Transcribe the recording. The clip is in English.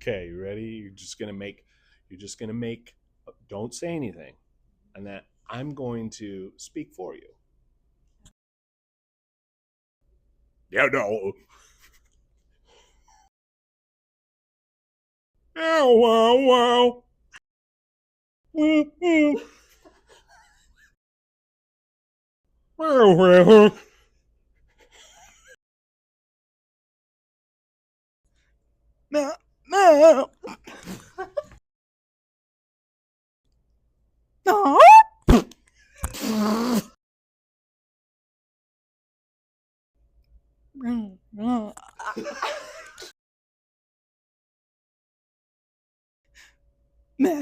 Okay, you ready? You're just gonna make, don't say anything, and that I'm going to speak for you. Yeah, no. Oh, wow, wow. Wow, wow. No, no, no. No.